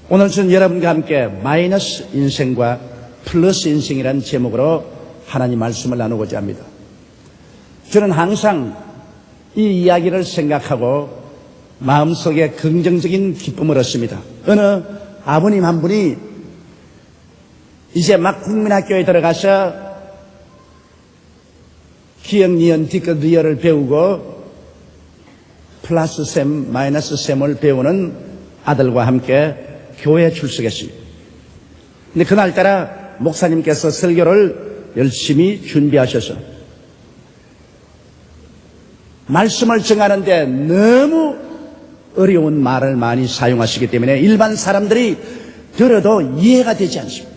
오늘 저는 여러분과 함께 마이너스 인생과 플러스 인생이라는 제목으로 하나님 말씀을 나누고자 합니다. 저는 항상 이 이야기를 생각하고 마음속에 긍정적인 기쁨을 얻습니다. 어느 아버님 한 분이 이제 막 국민학교에 들어가서 기역, 니은, 디귿, 리을을 배우고 플러스 셈, 마이너스 셈을 배우는 아들과 함께 교회에 출석했습니다. 근데 그날따라 목사님께서 설교를 열심히 준비하셔서 말씀을 정하는데 너무 어려운 말을 많이 사용하시기 때문에 일반 사람들이 들어도 이해가 되지 않습니다.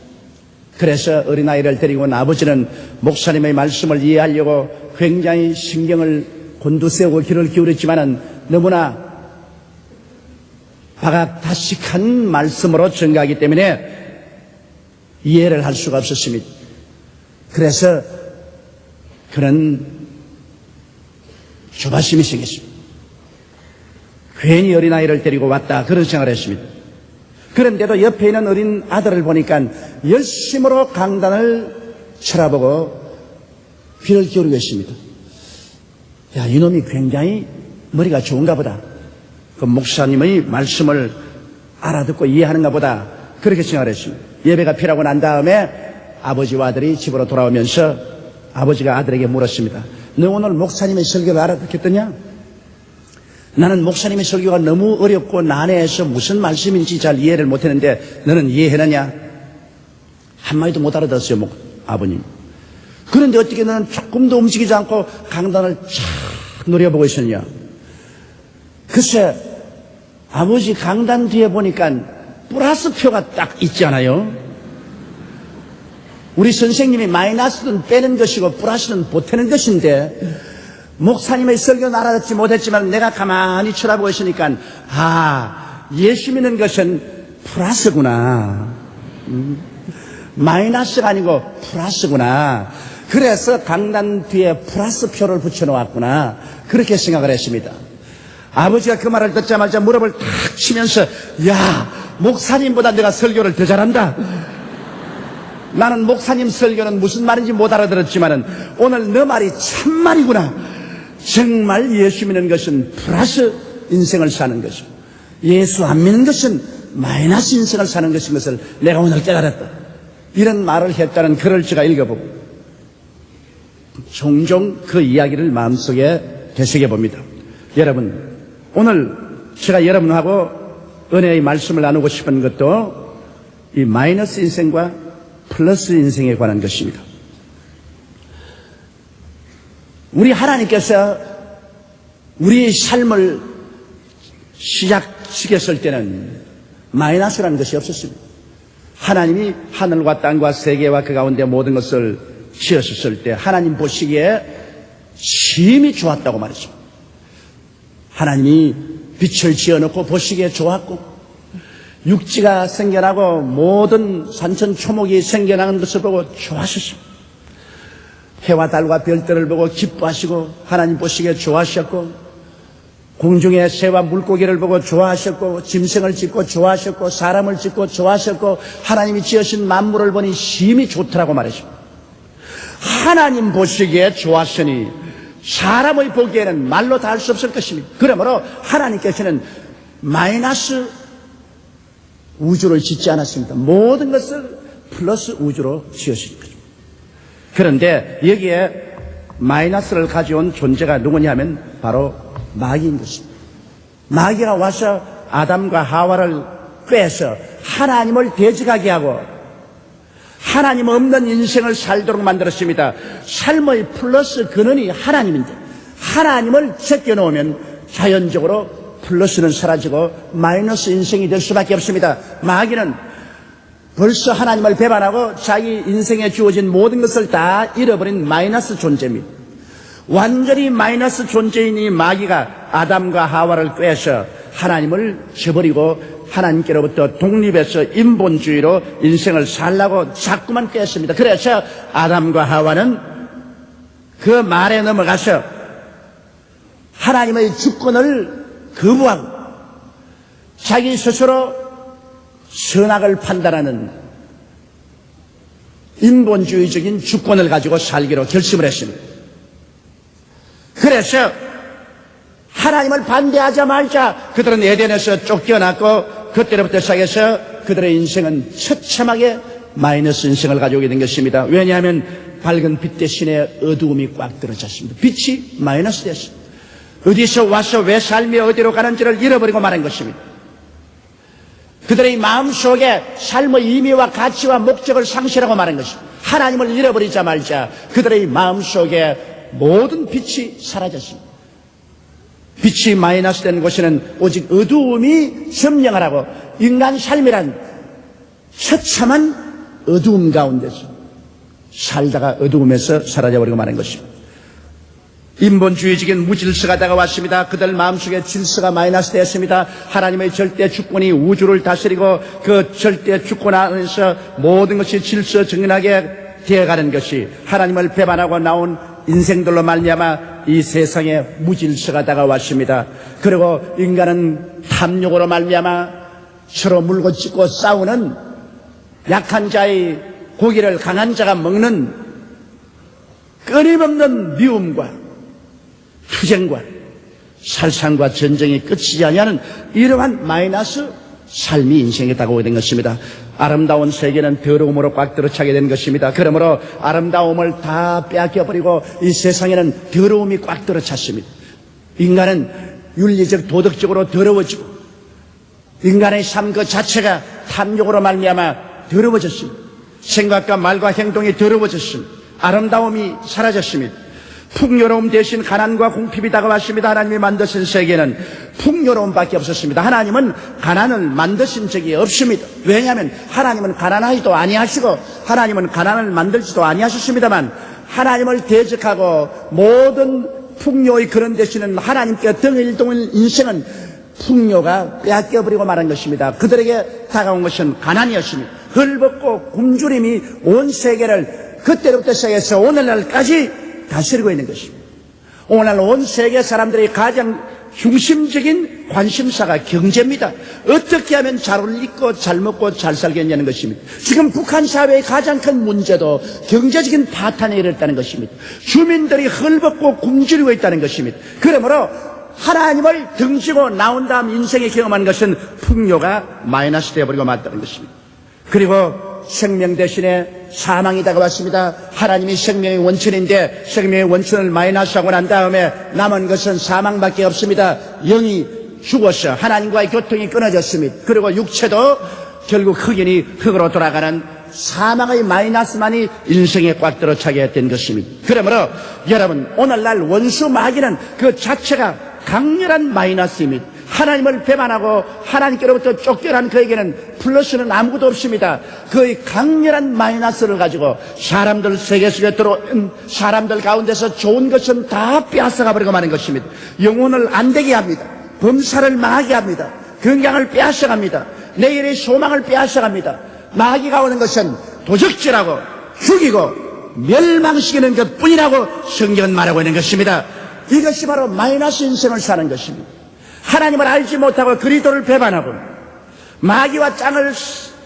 그래서 어린아이를 데리고 온 아버지는 목사님의 말씀을 이해하려고 굉장히 신경을 곤두세우고 귀를 기울였지만은 너무나 박학다식한 말씀으로 전가하기 때문에 이해를 할 수가 없었습니다. 그래서 그는 조바심이 생겼습니다. 괜히 어린아이를 데리고 왔다 그런 생각을 했습니다. 그런데도 옆에 있는 어린 아들을 보니까 열심으로 강단을 쳐다보고 귀를 기울이고 있습니다. 야, 이놈이 굉장히 머리가 좋은가 보다. 그 목사님의 말씀을 알아듣고 이해하는가 보다. 그렇게 생각을 했습니다. 예배가 필요하고 난 다음에 아버지와 아들이 집으로 돌아오면서 아버지가 아들에게 물었습니다. 너 오늘 목사님의 설교를 알아듣겠더냐? 나는 목사님의 설교가 너무 어렵고 난해해서 무슨 말씀인지 잘 이해를 못했는데 너는 이해해냈냐? 한마디도 못 알아들었어요, 아버님. 그런데 어떻게 너는 조금도 움직이지 않고 강단을 쫙 노려보고 있었냐? 글쎄, 아버지 강단 뒤에 보니까 플러스표가 딱 있잖아요. 우리 선생님이 마이너스는 빼는 것이고 플러스는 보태는 것인데 목사님의 설교는 알아듣지 못했지만 내가 가만히 쳐다보고 있으니까 예수 믿는 것은 플러스구나. 마이너스가 아니고 플러스구나. 그래서 강단 뒤에 플러스표를 붙여놓았구나. 그렇게 생각을 했습니다. 아버지가 그 말을 듣자마자 무릎을 탁 치면서 야, 목사님보다 내가 설교를 더 잘한다. 나는 목사님 설교는 무슨 말인지 못 알아들었지만은 오늘 너 말이 참말이구나. 정말 예수 믿는 것은 플러스 인생을 사는 것이고 예수 안 믿는 것은 마이너스 인생을 사는 것인 것을 내가 오늘 깨달았다. 이런 말을 했다는 글을 제가 읽어보고 종종 그 이야기를 마음속에 되새겨봅니다. 여러분, 오늘 제가 여러분하고 은혜의 말씀을 나누고 싶은 것도 이 마이너스 인생과 플러스 인생에 관한 것입니다. 우리 하나님께서 우리의 삶을 시작시켰을 때는 마이너스라는 것이 없었습니다. 하나님이 하늘과 땅과 세계와 그 가운데 모든 것을 지었을 때 하나님 보시기에 심히 좋았다고 말했습니다. 하나님이 빛을 지어놓고 보시기에 좋았고 육지가 생겨나고 모든 산천초목이 생겨나는 것을 보고 좋아하셨습니다. 해와 달과 별들을 보고 기뻐하시고 하나님 보시기에 좋아하셨고 공중의 새와 물고기를 보고 좋아하셨고 짐승을 짓고 좋아하셨고 사람을 짓고 좋아하셨고 하나님이 지으신 만물을 보니 심히 좋더라고 말했습니다. 하나님 보시기에 좋았으니 사람의 보기에는 말로 다 할 수 없을 것입니다. 그러므로 하나님께서는 마이너스 우주를 짓지 않았습니다. 모든 것을 플러스 우주로 지으신 거죠. 그런데 여기에 마이너스를 가져온 존재가 누구냐면 바로 마귀인 것입니다. 마귀가 와서 아담과 하와를 빼서 하나님을 대적하게 하고 하나님 없는 인생을 살도록 만들었습니다. 삶의 플러스 근원이 하나님인데 하나님을 제껴놓으면 자연적으로 플러스는 사라지고 마이너스 인생이 될 수밖에 없습니다. 마귀는 벌써 하나님을 배반하고 자기 인생에 주어진 모든 것을 다 잃어버린 마이너스 존재입니다. 완전히 마이너스 존재인 이 마귀가 아담과 하와를 꿰서 하나님을 저버리고 하나님께로부터 독립해서 인본주의로 인생을 살라고 자꾸만 꿰었습니다. 그래서 아담과 하와는 그 말에 넘어가서 하나님의 주권을 거부하고 자기 스스로 선악을 판단하는 인본주의적인 주권을 가지고 살기로 결심을 했습니다. 그래서 하나님을 반대하자마자 그들은 에덴에서 쫓겨났고 그때로부터 시작해서 그들의 인생은 처참하게 마이너스 인생을 가져오게 된 것입니다. 왜냐하면 밝은 빛 대신에 어두움이 꽉 들어찼습니다. 빛이 마이너스 됐습니다. 어디서 와서 왜 삶이 어디로 가는지를 잃어버리고 말한 것입니다. 그들의 마음속에 삶의 의미와 가치와 목적을 상실하고 말한 것입니다. 하나님을 잃어버리자 말자 그들의 마음속에 모든 빛이 사라졌습니다. 빛이 마이너스 된 곳에는 오직 어두움이 점령을 하고 인간 삶이란 처참한 어두움 가운데서 살다가 어두움에서 사라져버리고 마는 것입니다. 인본주의적인 무질서가 다가왔습니다. 그들 마음속에 질서가 마이너스 되었습니다. 하나님의 절대 주권이 우주를 다스리고 그 절대 주권 안에서 모든 것이 질서 정연하게 되어가는 것이 하나님을 배반하고 나온 인생들로 말미암아 이 세상에 무질서가 다가왔습니다. 그리고 인간은 탐욕으로 말미암아 서로 물고 찢고 싸우는 약한 자의 고기를 강한 자가 먹는 끊임없는 미움과 투쟁과 살상과 전쟁이 끝이지 아니하는 이러한 마이너스 삶이 인생에 다가오게 된 것입니다. 아름다운 세계는 더러움으로 꽉 들어차게 된 것입니다. 그러므로 아름다움을 다 빼앗겨버리고 이 세상에는 더러움이 꽉 들어찼습니다. 인간은 윤리적 도덕적으로 더러워지고 인간의 삶 그 자체가 탐욕으로 말미암아 더러워졌습니다. 생각과 말과 행동이 더러워졌습니다. 아름다움이 사라졌습니다. 풍요로움 대신 가난과 궁핍이 다가왔습니다. 하나님이 만드신 세계는 풍요로움밖에 없었습니다. 하나님은 가난을 만드신 적이 없습니다. 왜냐하면 하나님은 가난하지도 아니하시고 하나님은 가난을 만들지도 아니하셨습니다만 하나님을 대적하고 모든 풍요의 그런 대신은 하나님께 등을 동일 인생은 풍요가 빼앗겨버리고 말한 것입니다. 그들에게 다가온 것은 가난이었습니다. 헐벗고 굶주림이 온 세계를 그때부터 시작해서 오늘날까지 다스리고 있는 것입니다. 오늘 온 세계 사람들의 가장 중심적인 관심사가 경제입니다. 어떻게 하면 잘 올리고 잘 먹고 잘 살겠냐는 것입니다. 지금 북한 사회의 가장 큰 문제도 경제적인 파탄에 이르렀다는 것입니다. 주민들이 헐벗고 굶주리고 있다는 것입니다. 그러므로 하나님을 등지고 나온 다음 인생에 경험한 것은 풍요가 마이너스 되어버리고 말다는 것입니다. 그리고 생명 대신에 사망이 다가왔습니다. 하나님이 생명의 원천인데 생명의 원천을 마이너스하고 난 다음에 남은 것은 사망밖에 없습니다. 영이 죽어서 하나님과의 교통이 끊어졌습니다. 그리고 육체도 결국 흑인이 흑으로 돌아가는 사망의 마이너스만이 인생에 꽉 들어차게 된 것입니다. 그러므로 여러분 오늘날 원수 마귀는 그 자체가 강렬한 마이너스입니다. 하나님을 배반하고 하나님께로부터 쫓겨난 그에게는 플러스는 아무것도 없습니다. 그의 강렬한 마이너스를 가지고 사람들 세계 속에 들어온 사람들 가운데서 좋은 것은 다 빼앗아가 버리고 마는 것입니다. 영혼을 안 되게 합니다. 범사를 망하게 합니다. 건강을 빼앗아갑니다. 내일의 소망을 빼앗아갑니다. 마귀가 오는 것은 도적질하고 죽이고 멸망시키는 것뿐이라고 성경은 말하고 있는 것입니다. 이것이 바로 마이너스 인생을 사는 것입니다. 하나님을 알지 못하고 그리스도를 배반하고 마귀와 짱을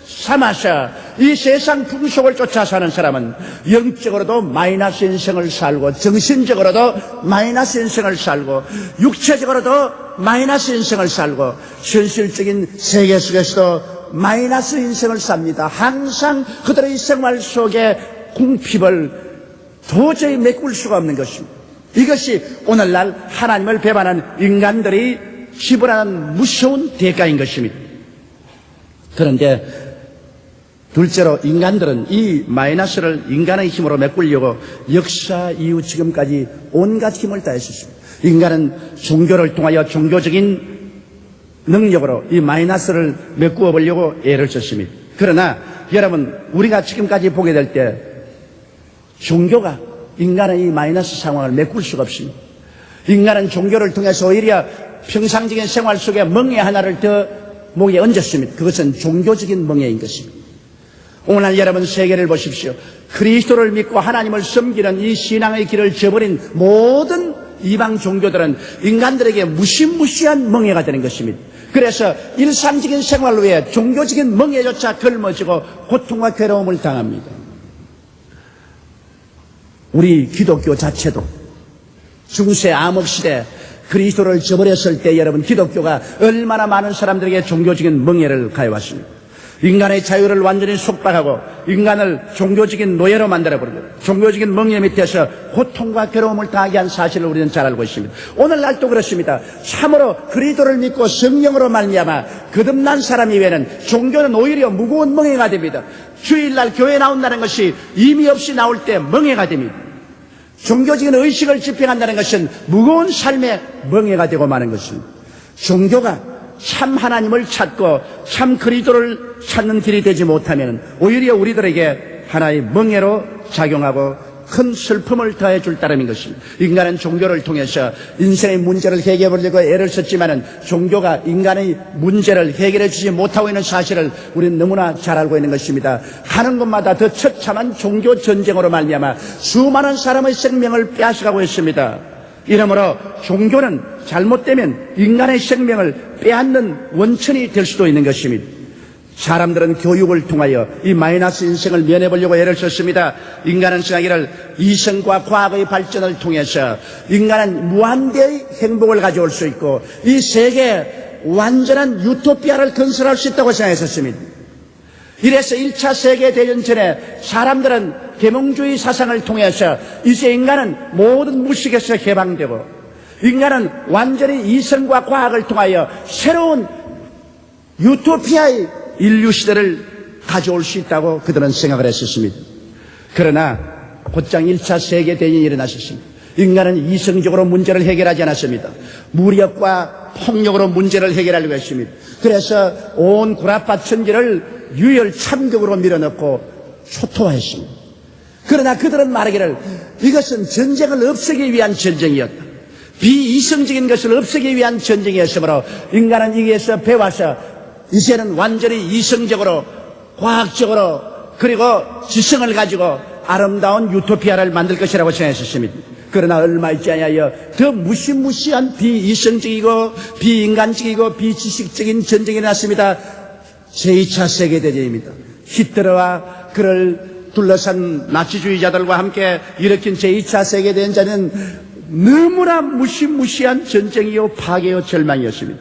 삼아서 이 세상 풍속을 쫓아 사는 사람은 영적으로도 마이너스 인생을 살고 정신적으로도 마이너스 인생을 살고 육체적으로도 마이너스 인생을 살고 현실적인 세계 속에서도 마이너스 인생을 삽니다. 항상 그들의 생활 속에 궁핍을 도저히 메꿀 수가 없는 것입니다. 이것이 오늘날 하나님을 배반한 인간들이 지불하는 무서운 대가인 것입니다. 그런데 둘째로 인간들은 이 마이너스를 인간의 힘으로 메꾸려고 역사 이후 지금까지 온갖 힘을 다했었습니다. 인간은 종교를 통하여 종교적인 능력으로 이 마이너스를 메꾸어 보려고 애를 썼습니다. 그러나 여러분 우리가 지금까지 보게 될 때 종교가 인간의 이 마이너스 상황을 메꿀 수가 없습니다. 인간은 종교를 통해서 오히려 평상적인 생활 속에 멍에 하나를 더 목에 얹었습니다. 그것은 종교적인 멍에인 것입니다. 오늘 여러분 세계를 보십시오. 그리스도를 믿고 하나님을 섬기는 이 신앙의 길을 저버린 모든 이방 종교들은 인간들에게 무시무시한 멍해가 되는 것입니다. 그래서 일상적인 생활 외에 종교적인 멍해조차 걸머지고 고통과 괴로움을 당합니다. 우리 기독교 자체도 중세 암흑시대 그리스도를 저버렸을 때 여러분 기독교가 얼마나 많은 사람들에게 종교적인 멍해를 가해왔습니다. 인간의 자유를 완전히 속박하고 인간을 종교적인 노예로 만들어버리고 종교적인 멍해 밑에서 고통과 괴로움을 당하게 한 사실을 우리는 잘 알고 있습니다. 오늘날도 그렇습니다. 참으로 그리스도를 믿고 성령으로 말미암아 거듭난 사람 이외에는 종교는 오히려 무거운 멍해가 됩니다. 주일날 교회 나온다는 것이 의미 없이 나올 때 멍해가 됩니다. 종교적인 의식을 집행한다는 것은 무거운 삶의 멍해가 되고 마는 것입니다. 종교가 참 하나님을 찾고 참 그리스도를 찾는 길이 되지 못하면 오히려 우리들에게 하나의 멍해로 작용하고 큰 슬픔을 더해 줄 따름인 것입니다. 인간은 종교를 통해서 인생의 문제를 해결해 보려고 애를 썼지만은 종교가 인간의 문제를 해결해 주지 못하고 있는 사실을 우리는 너무나 잘 알고 있는 것입니다. 가는 곳마다 더 처참한 종교 전쟁으로 말미암아 수많은 사람의 생명을 빼앗아가고 있습니다. 이러므로 종교는 잘못되면 인간의 생명을 빼앗는 원천이 될 수도 있는 것입니다. 사람들은 교육을 통하여 이 마이너스 인생을 면해보려고 애를 썼습니다. 인간은 생각하기를 이성과 과학의 발전을 통해서 인간은 무한대의 행복을 가져올 수 있고 이 세계에 완전한 유토피아를 건설할 수 있다고 생각했었습니다. 이래서 1차 세계대전 전에 사람들은 계몽주의 사상을 통해서 이제 인간은 모든 무식에서 해방되고 인간은 완전히 이성과 과학을 통하여 새로운 유토피아의 인류 시대를 가져올 수 있다고 그들은 생각을 했었습니다. 그러나 곧장 1차 세계대전이 일어났었습니다. 인간은 이성적으로 문제를 해결하지 않았습니다. 무력과 폭력으로 문제를 해결하려고 했습니다. 그래서 온 구라파 천지를 유혈 참극으로 밀어넣고 초토화했습니다. 그러나 그들은 말하기를 이것은 전쟁을 없애기 위한 전쟁이었다. 비이성적인 것을 없애기 위한 전쟁이었으므로 인간은 여기에서 배워서 이제는 완전히 이성적으로 과학적으로 그리고 지성을 가지고 아름다운 유토피아를 만들 것이라고 생각했습니다. 그러나 얼마 있지 않아요 더 무시무시한 비이성적이고 비인간적이고 비지식적인 전쟁이 났습니다. 제2차 세계대전입니다. 히틀러와 그를 둘러싼 나치주의자들과 함께 일으킨 제2차 세계대전은 너무나 무시무시한 전쟁이요 파괴요 절망이었습니다.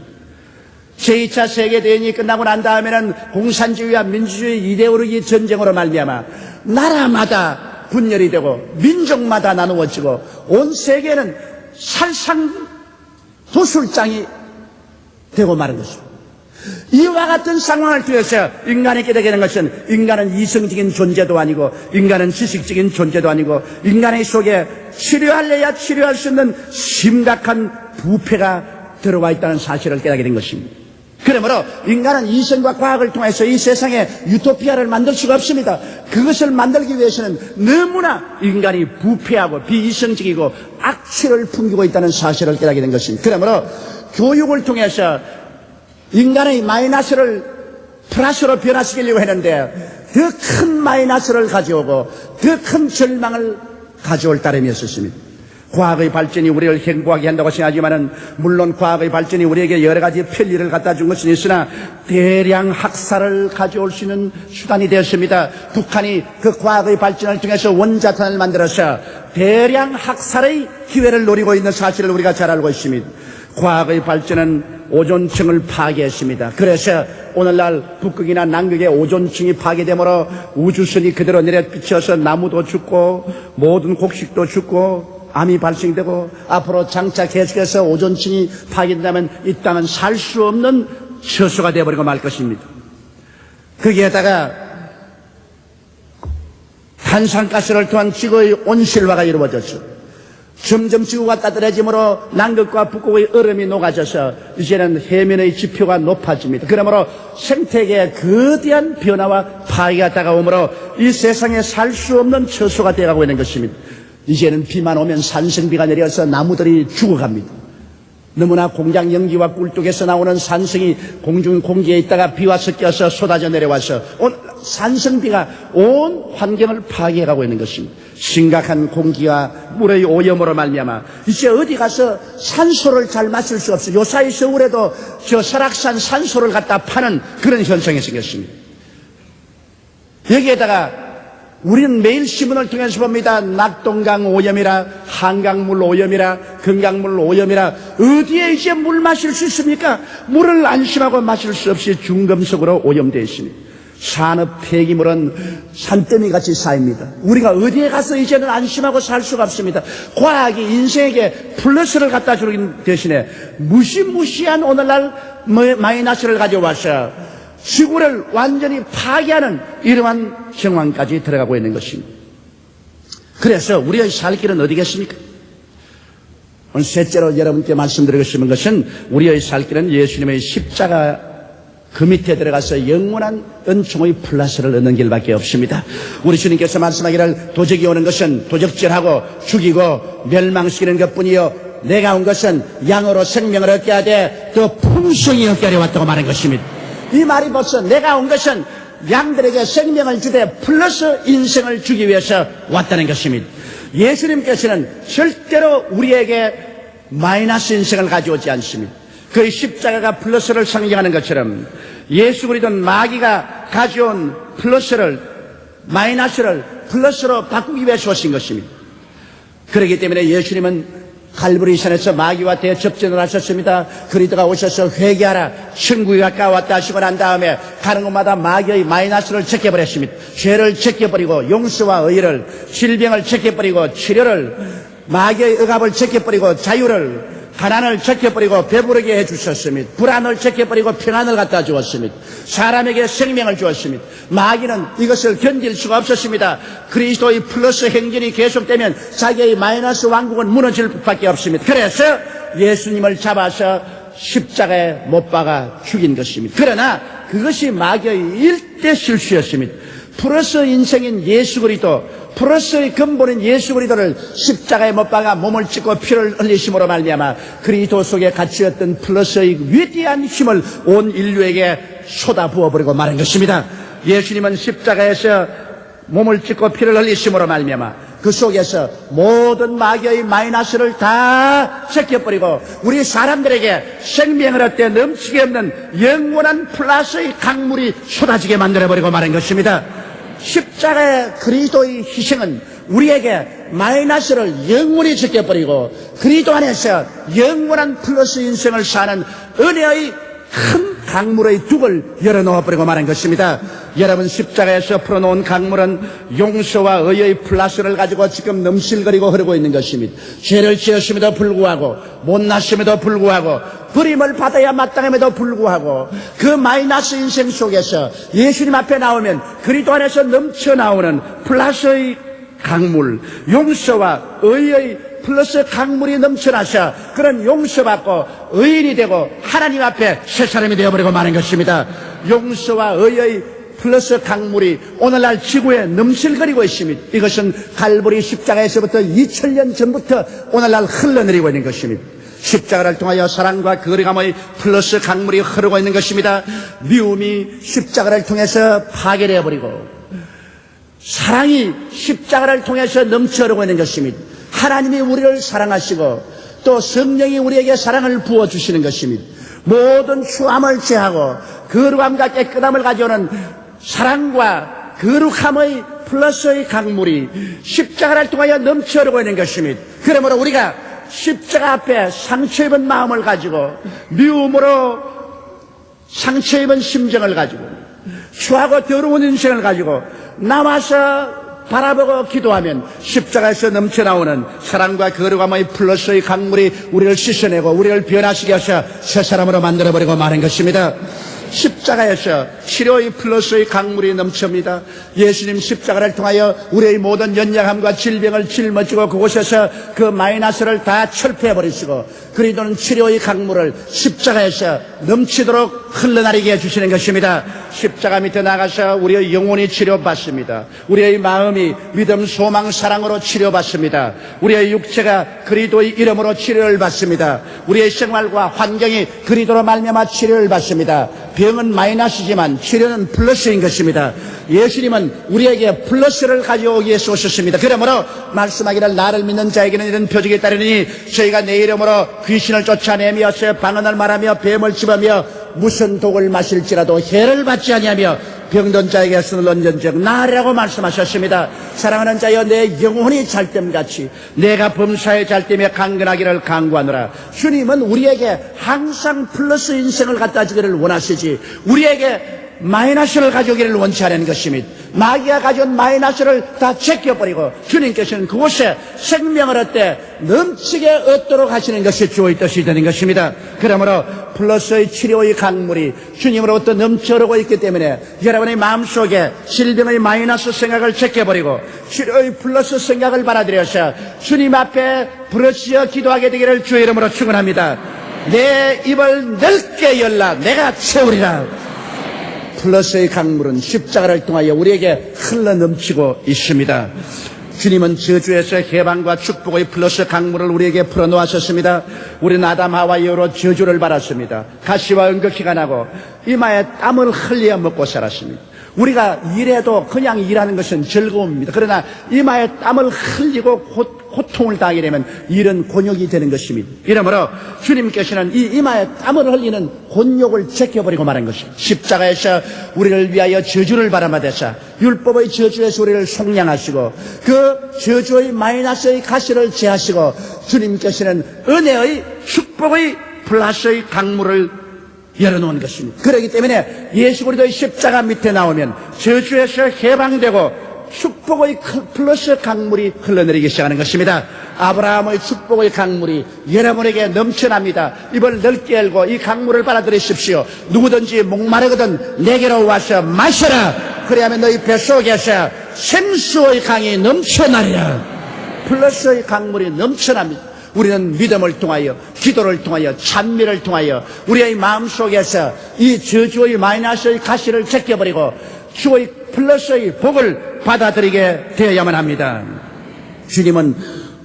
제2차 세계대전이 끝나고 난 다음에는 공산주의와 민주주의 이데올로기 전쟁으로 말미암아 나라마다 분열이 되고 민족마다 나누어지고 온 세계는 살상도술장이 되고 마는 것입니다. 이와 같은 상황을 통해서 인간이 깨닫게 되는 것은 인간은 이성적인 존재도 아니고 인간은 지식적인 존재도 아니고 인간의 속에 치료할래야 치료할 수 없는 심각한 부패가 들어와 있다는 사실을 깨닫게 된 것입니다. 그러므로 인간은 이성과 과학을 통해서 이 세상에 유토피아를 만들 수가 없습니다. 그것을 만들기 위해서는 너무나 인간이 부패하고 비이성적이고 악취를 풍기고 있다는 사실을 깨닫게 된 것입니다. 그러므로 교육을 통해서 인간의 마이너스를 플러스로 변화시키려고 했는데 더 큰 마이너스를 가져오고 더 큰 절망을 가져올 따름이었습니다. 과학의 발전이 우리를 행복하게 한다고 생각하지만은 물론 과학의 발전이 우리에게 여러 가지 편리를 갖다 준 것은 있으나 대량 학살을 가져올 수 있는 수단이 되었습니다. 북한이 그 과학의 발전을 통해서 원자탄을 만들어서 대량 학살의 기회를 노리고 있는 사실을 우리가 잘 알고 있습니다. 과학의 발전은 오존층을 파괴했습니다. 그래서 오늘날 북극이나 남극의 오존층이 파괴되므로 우주선이 그대로 내려비쳐서 나무도 죽고 모든 곡식도 죽고 암이 발생되고 앞으로 장차 계속해서 오존층이 파괴된다면 이 땅은 살 수 없는 처소가 되어버리고 말 것입니다. 거기에다가 탄산가스를 통한 지구의 온실화가 이루어졌죠. 점점 지구가 따뜻해짐으로 남극과 북극의 얼음이 녹아져서 이제는 해면의 지표가 높아집니다. 그러므로 생태계에 거대한 변화와 파괴가 다가오므로 이 세상에 살 수 없는 처소가 되어가고 있는 것입니다. 이제는 비만 오면 산성비가 내려서 나무들이 죽어갑니다. 너무나 공장 연기와 꿀뚝에서 나오는 산성이 공중 공기에 있다가 비와 섞여서 쏟아져 내려와서 산성비가 온 환경을 파괴해가고 있는 것입니다. 심각한 공기와 물의 오염으로 말미암아 이제 어디 가서 산소를 잘 마실 수 없어. 요사이 서울에도 저 설악산 산소를 갖다 파는 그런 현상이 생겼습니다. 여기에다가 우리는 매일 신문을 통해서 봅니다. 낙동강 오염이라, 한강물 오염이라, 금강물 오염이라. 어디에 이제 물 마실 수 있습니까? 물을 안심하고 마실 수 없이 중금속으로 오염되어 있습니다. 산업 폐기물은 산더미 같이 쌓입니다. 우리가 어디에 가서 이제는 안심하고 살 수가 없습니다. 과학이 인생에게 플러스를 갖다 주는 대신에 무시무시한 오늘날 마이너스를 가져와서 지구를 완전히 파괴하는 이러한 정황까지 들어가고 있는 것입니다. 그래서 우리의 살 길은 어디겠습니까? 오늘 셋째로 여러분께 말씀드리고 싶은 것은 우리의 살 길은 예수님의 십자가 그 밑에 들어가서 영원한 은총의 플러스를 얻는 길밖에 없습니다. 우리 주님께서 말씀하기를 도적이 오는 것은 도적질하고 죽이고 멸망시키는 것뿐이요 내가 온 것은 양으로 생명을 얻게 하되 더 풍성히 얻게 하려 왔다고 말한 것입니다. 이 말이 벌써 내가 온 것은 양들에게 생명을 주되 플러스 인생을 주기 위해서 왔다는 것입니다. 예수님께서는 절대로 우리에게 마이너스 인생을 가져오지 않습니다. 그 십자가가 플러스를 상징하는 것처럼 예수 그리스도는 마귀가 가져온 플러스를 마이너스를 플러스로 바꾸기 위해서 오신 것입니다. 그렇기 때문에 예수님은 갈보리산에서 마귀와 대접전을 하셨습니다. 그리스도가 오셔서 회개하라 천국이 가까웠다 하시고 난 다음에 가는 곳마다 마귀의 마이너스를 제껴버렸습니다. 죄를 제껴버리고 용서와 의를, 질병을 제껴버리고 치료를, 마귀의 억압을 제껴버리고 자유를, 가난을 제껴버리고 배부르게 해주셨습니다. 불안을 제껴버리고 평안을 갖다 주었습니다. 사람에게 생명을 주었습니다. 마귀는 이것을 견딜 수가 없었습니다. 그리스도의 플러스 행진이 계속되면 자기의 마이너스 왕국은 무너질 수밖에 없습니다. 그래서 예수님을 잡아서 십자가에 못 박아 죽인 것입니다. 그러나 그것이 마귀의 일대 실수였습니다. 플러스 인생인 예수 그리스도, 플러스의 근본인 예수 그리스도를 십자가에 못 박아 몸을 찢고 피를 흘리심으로 말미암아 그리스도 속에 갇혔던 플러스의 위대한 힘을 온 인류에게 쏟아부어버리고 말한 것입니다. 예수님은 십자가에서 몸을 찢고 피를 흘리심으로 말미암아 그 속에서 모든 마귀의 마이너스를 다 제껴버리고 우리 사람들에게 생명을 얻되 넘치게 없는 영원한 플러스의 강물이 쏟아지게 만들어버리고 말한 것입니다. 십자가의 그리스도의 희생은 우리에게 마이너스를 영원히 제껴버리고 그리스도 안에서 영원한 플러스 인생을 사는 은혜의 큰 강물의 둑을 열어놓아버리고 말한 것입니다. 여러분 십자가에서 풀어놓은 강물은 용서와 의의 플러스를 가지고 지금 넘실거리고 흐르고 있는 것입니다. 죄를 지었음에도 불구하고 못났음에도 불구하고 버림을 받아야 마땅함에도 불구하고 그 마이너스 인생 속에서 예수님 앞에 나오면 그리스도 안에서 넘쳐나오는 플러스의 강물, 용서와 의의 플러스 강물이 넘쳐나서 그런 용서받고 의인이 되고 하나님 앞에 새 사람이 되어버리고 마는 것입니다. 용서와 의의 플러스 강물이 오늘날 지구에 넘실거리고 있습니다. 이것은 갈보리 십자가에서부터 2000년 전부터 오늘날 흘러내리고 있는 것입니다. 십자가를 통하여 사랑과 거리감의 플러스 강물이 흐르고 있는 것입니다. 미움이 십자가를 통해서 파괴되어버리고 사랑이 십자가를 통해서 넘쳐흐르고 있는 것입니다. 하나님이 우리를 사랑하시고 또 성령이 우리에게 사랑을 부어주시는 것입니다. 모든 추함을 제하고 거룩함과 깨끗함을 가져오는 사랑과 거룩함의 플러스의 강물이 십자가를 통하여 넘쳐흐르고 있는 것입니다. 그러므로 우리가 십자가 앞에 상처 입은 마음을 가지고 미움으로 상처 입은 심정을 가지고 추하고 더러운 인생을 가지고 나와서 바라보고 기도하면 십자가에서 넘쳐나오는 사랑과 거룩함의 플러스의 강물이 우리를 씻어내고 우리를 변화시게 하셔 새 사람으로 만들어버리고 마는 것입니다. 십자가에서 치료의 플러스의 강물이 넘칩니다. 예수님 십자가를 통하여 우리의 모든 연약함과 질병을 짊어지고 그곳에서 그 마이너스를 다 철폐해버리시고 그리스도는 치료의 강물을 십자가에서 넘치도록 흘러나리게 해주시는 것입니다. 십자가 밑에 나가서 우리의 영혼이 치료받습니다. 우리의 마음이 믿음, 소망, 사랑으로 치료받습니다. 우리의 육체가 그리스도의 이름으로 치료를 받습니다. 우리의 생활과 환경이 그리스도로 말미암아 치료를 받습니다. 병은 마이너스지만 치료는 플러스인 것입니다. 예수님은 우리에게 플러스를 가져오기 위해서 오셨습니다. 그러므로 말씀하기를 나를 믿는 자에게는 이런 표적이 따르니 저희가 내 이름으로 귀신을 쫓아내며 방언을 말하며 뱀을 집으며 무슨 독을 마실지라도 해를 받지 아니하며 병든 자에게 손을 얹은즉 나으리라고 말씀하셨습니다. 사랑하는 자여, 내 영혼이 잘됨같이 내가 범사에 잘됨에 강건하기를 강구하노라. 주님은 우리에게 항상 플러스 인생을 갖다 주기를 원하시지 우리에게 마이너스를 가져오기를 원치 않은 것입니다. 마귀가 가져온 마이너스를 다 제껴버리고 주님께서는 그곳에 생명을 얻되 넘치게 얻도록 하시는 것이 주의 뜻이 되는 것입니다. 그러므로 플러스의 치료의 강물이 주님으로부터 넘쳐 흐르고 있기 때문에 여러분의 마음속에 질병의 마이너스 생각을 제껴버리고 치료의 플러스 생각을 받아들여서 주님 앞에 부르짖어 기도하게 되기를 주의 이름으로 축원합니다. 내 입을 넓게 열라 내가 채우리라. 플러스의 강물은 십자가를 통하여 우리에게 흘러넘치고 있습니다. 주님은 저주에서 해방과 축복의 플러스 강물을 우리에게 풀어놓으셨습니다. 우리는 아담 하와 이후로 저주를 받았습니다. 가시와 응급기가 나고 이마에 땀을 흘려 먹고 살았습니다. 우리가 일해도 그냥 일하는 것은 즐거움입니다. 그러나 이마에 땀을 흘리고 고통을 당하게 되면 일은 곤욕이 되는 것입니다. 이러므로 주님께서는 이 이마에 땀을 흘리는 곤욕을 제껴버리고 말한 것입니다. 십자가에서 우리를 위하여 저주를 받아마대사 율법의 저주에서 우리를 속량하시고 그 저주의 마이너스의 가시를 제하시고 주님께서는 은혜의 축복의 플러스의 강물을 열어놓은 것입니다. 그렇기 때문에 예수 그리스도의 십자가 밑에 나오면 저주에서 해방되고 축복의 플러스 강물이 흘러내리기 시작하는 것입니다. 아브라함의 축복의 강물이 여러분에게 넘쳐납니다. 입을 넓게 열고 이 강물을 받아들이십시오. 누구든지 목마르거든 내게로 와서 마셔라. 그리하면 너희 뱃속에서 생수의 강이 넘쳐나리라. 플러스의 강물이 넘쳐납니다. 우리는 믿음을 통하여 기도를 통하여 찬미를 통하여 우리의 마음속에서 이 저주의 마이너스의 가시를 제껴버리고 주의 플러스의 복을 받아들이게 되어야만 합니다. 주님은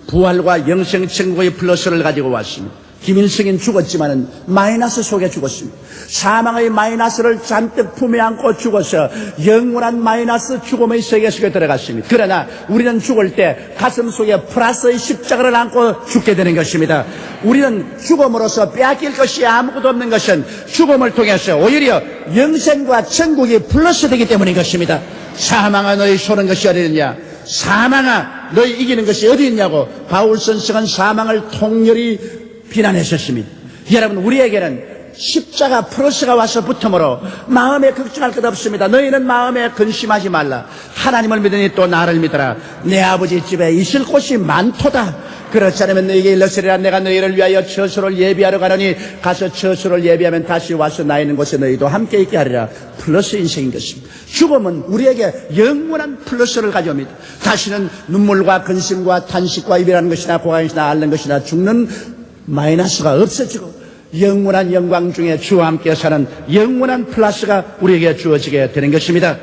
부활과 영생 천국의 플러스를 가지고 왔습니다. 김일성은 죽었지만은 마이너스 속에 죽었습니다. 사망의 마이너스를 잔뜩 품에 안고 죽어서 영원한 마이너스 죽음의 세계 속에 들어갔습니다. 그러나 우리는 죽을 때 가슴 속에 플러스의 십자가를 안고 죽게 되는 것입니다. 우리는 죽음으로써 빼앗길 것이 아무것도 없는 것은 죽음을 통해서 오히려 영생과 천국이 플러스 되기 때문인 것입니다. 사망아 너희 소는 것이 어디 있느냐? 사망아 너희 이기는 것이 어디 있냐고 바울 선생은 사망을 통렬히 비난했었습니다. 여러분, 우리에게는 십자가 플러스가 와서 붙으므로 마음에 걱정할 것 없습니다. 너희는 마음에 근심하지 말라. 하나님을 믿으니 또 나를 믿어라. 내 아버지 집에 있을 곳이 많도다. 그렇지 않으면 너희에게 일러스리라. 내가 너희를 위하여 처소를 예비하러 가노니 가서 처소를 예비하면 다시 와서 나 있는 곳에 너희도 함께 있게 하리라. 플러스 인생인 것입니다. 죽음은 우리에게 영원한 플러스를 가져옵니다. 다시는 눈물과 근심과 탄식과 이별하는 것이나 고관이나 앓는 것이나 죽는 마이너스가 없어지고 영원한 영광 중에 주와 함께 사는 영원한 플러스가 우리에게 주어지게 되는 것입니다.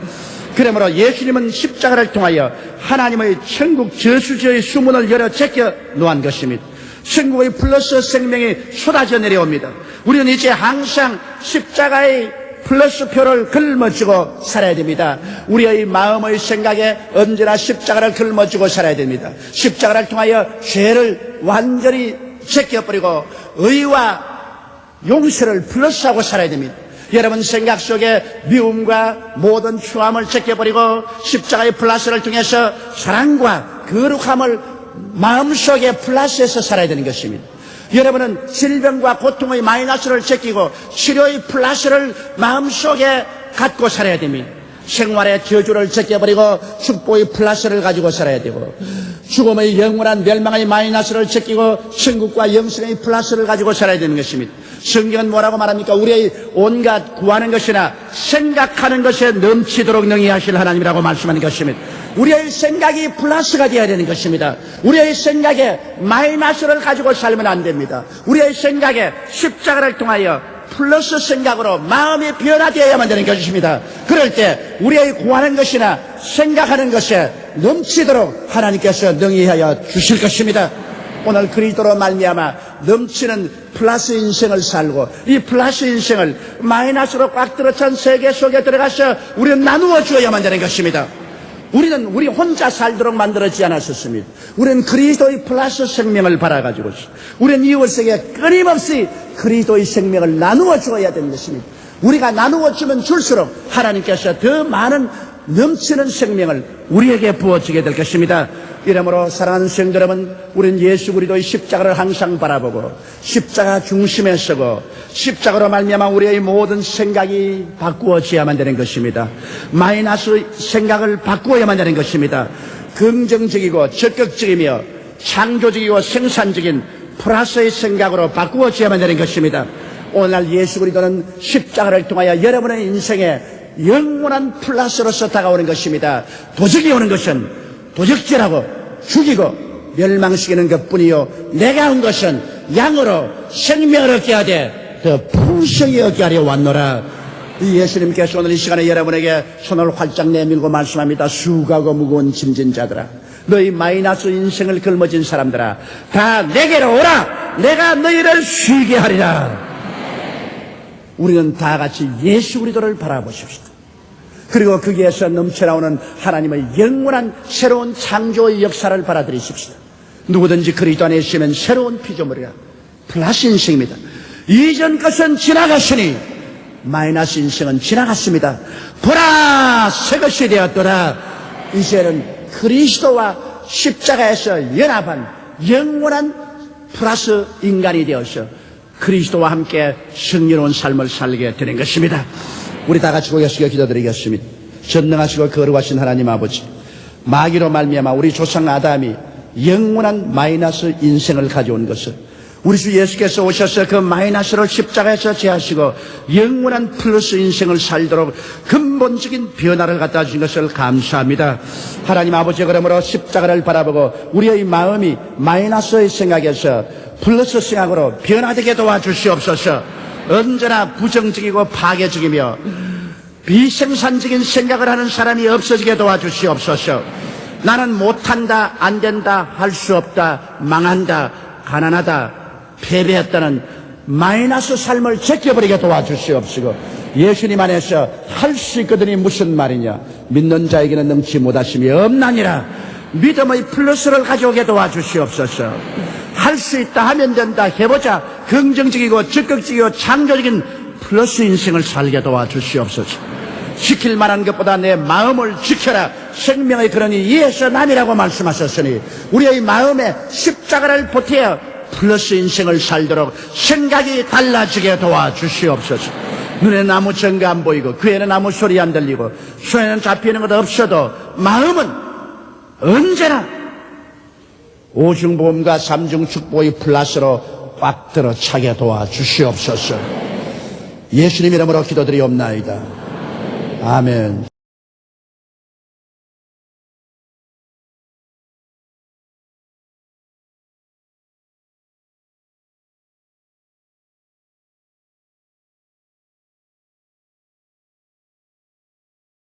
그러므로 예수님은 십자가를 통하여 하나님의 천국 저수지의 수문을 열어 제껴 놓은 것입니다. 천국의 플러스 생명이 쏟아져 내려옵니다. 우리는 이제 항상 십자가의 플러스표를 짊어지고 살아야 됩니다. 우리의 마음의 생각에 언제나 십자가를 짊어지고 살아야 됩니다. 십자가를 통하여 죄를 완전히 제껴버리고 의와 용서를 플러스하고 살아야 됩니다. 여러분 생각 속에 미움과 모든 추함을 제껴버리고 십자가의 플러스를 통해서 사랑과 거룩함을 마음속에 플러스해서 살아야 되는 것입니다. 여러분은 질병과 고통의 마이너스를 제끼고 치료의 플러스를 마음속에 갖고 살아야 됩니다. 생활의 저주를 제껴버리고 축복의 플러스를 가지고 살아야 되고 죽음의 영원한 멸망의 마이너스를 제끼고 천국과 영생의 플러스를 가지고 살아야 되는 것입니다. 성경은 뭐라고 말합니까? 우리의 온갖 구하는 것이나 생각하는 것에 넘치도록 능히 하실 하나님이라고 말씀하는 것입니다. 우리의 생각이 플러스가 되어야 되는 것입니다. 우리의 생각에 마이너스를 가지고 살면 안 됩니다. 우리의 생각에 십자가를 통하여 플러스 생각으로 마음이 변화되어야만 되는 것입니다. 그럴 때 우리의 구하는 것이나 생각하는 것에 넘치도록 하나님께서 능히 하여 주실 것입니다. 오늘 그리스도로 말미암아 넘치는 플러스 인생을 살고 이 플러스 인생을 마이너스로 꽉 들어찬 세계 속에 들어가서 우리는 나누어 주어야만 되는 것입니다. 우리는 우리 혼자 살도록 만들어지지 않았었습니다. 우리는 그리스도의 플러스 생명을 바라가지고 우리는 이웃에게 끊임없이 그리스도의 생명을 나누어 주어야 되는 것입니다. 우리가 나누어 주면 줄수록 하나님께서 더 많은 넘치는 생명을 우리에게 부어주게 될 것입니다. 이러므로 사랑하는 성도 여러분, 우리는 예수 그리스도의 십자가를 항상 바라보고 십자가 중심에 서고 십자가로 말미암아 우리의 모든 생각이 바꾸어져야만 되는 것입니다. 마이너스 생각을 바꾸어야만 되는 것입니다. 긍정적이고 적극적이며 창조적이고 생산적인 플러스의 생각으로 바꾸어져야만 되는 것입니다. 오늘날 예수 그리스도는 십자가를 통하여 여러분의 인생에 영원한 플러스로서 다가오는 것입니다. 도적이 오는 것은 도적질하고 죽이고 멸망시키는 것뿐이요, 내가 온 것은 양으로 생명을 얻게 하되 더 풍성히 얻게 하려 왔노라. 예수님께서 오늘 이 시간에 여러분에게 손을 활짝 내밀고 말씀합니다. 수고하고 무거운 짐진 자들아, 너희 마이너스 인생을 걸머진 사람들아, 다 내게로 오라. 내가 너희를 쉬게 하리라. 우리는 다 같이 예수 그리스도를 바라보십시다. 그리고 거기에서 넘쳐나오는 하나님의 영원한 새로운 창조의 역사를 받아들이십시다. 누구든지 그리스도 안에 있으면 새로운 피조물이라. 플러스 인생입니다. 이전 것은 지나갔으니 마이너스 인생은 지나갔습니다. 보라, 새 것이 되었더라. 이제는 그리스도와 십자가에서 연합한 영원한 플러스 인간이 되어서 그리스도와 함께 승리로운 삶을 살게 되는 것입니다. 우리 다 같이 고개숙여 기도드리겠습니다. 전능하시고 거룩하신 하나님 아버지, 마귀로 말미암아 우리 조상 아담이 영원한 마이너스 인생을 가져온 것을 우리 주 예수께서 오셔서 그 마이너스를 십자가에서 제하시고 영원한 플러스 인생을 살도록 근본적인 변화를 갖다 주신 것을 감사합니다. 하나님 아버지, 그러므로 십자가를 바라보고 우리의 마음이 마이너스의 생각에서 플러스 생각으로 변화되게 도와주시옵소서. 언제나 부정적이고 파괴적이며 비생산적인 생각을 하는 사람이 없어지게 도와주시옵소서. 나는 못한다, 안 된다, 할 수 없다, 망한다, 가난하다, 패배했다는 마이너스 삶을 제껴버리게 도와주시옵시고, 예수님 안에서 할 수 있거든이 무슨 말이냐, 믿는 자에게는 넘치 못하심이 없나니라. 믿음의 플러스를 가져오게 도와주시옵소서. 할 수 있다, 하면 된다, 해보자, 긍정적이고 적극적이고 창조적인 플러스 인생을 살게 도와주시옵소서. 지킬 만한 것보다 내 마음을 지켜라. 생명의 근원이 이에서 남이라고 말씀하셨으니 우리의 마음에 십자가를 보태어 플러스 인생을 살도록 생각이 달라지게 도와주시옵소서. 눈에는 아무 증거 안 보이고 귀에는 아무 소리 안 들리고 손에는 잡히는 것 없어도 마음은 언제나 오중보험과 삼중축복의 플러스로 꽉 들어 차게 도와주시옵소서. 예수님 이름으로 기도드리옵나이다. 아멘.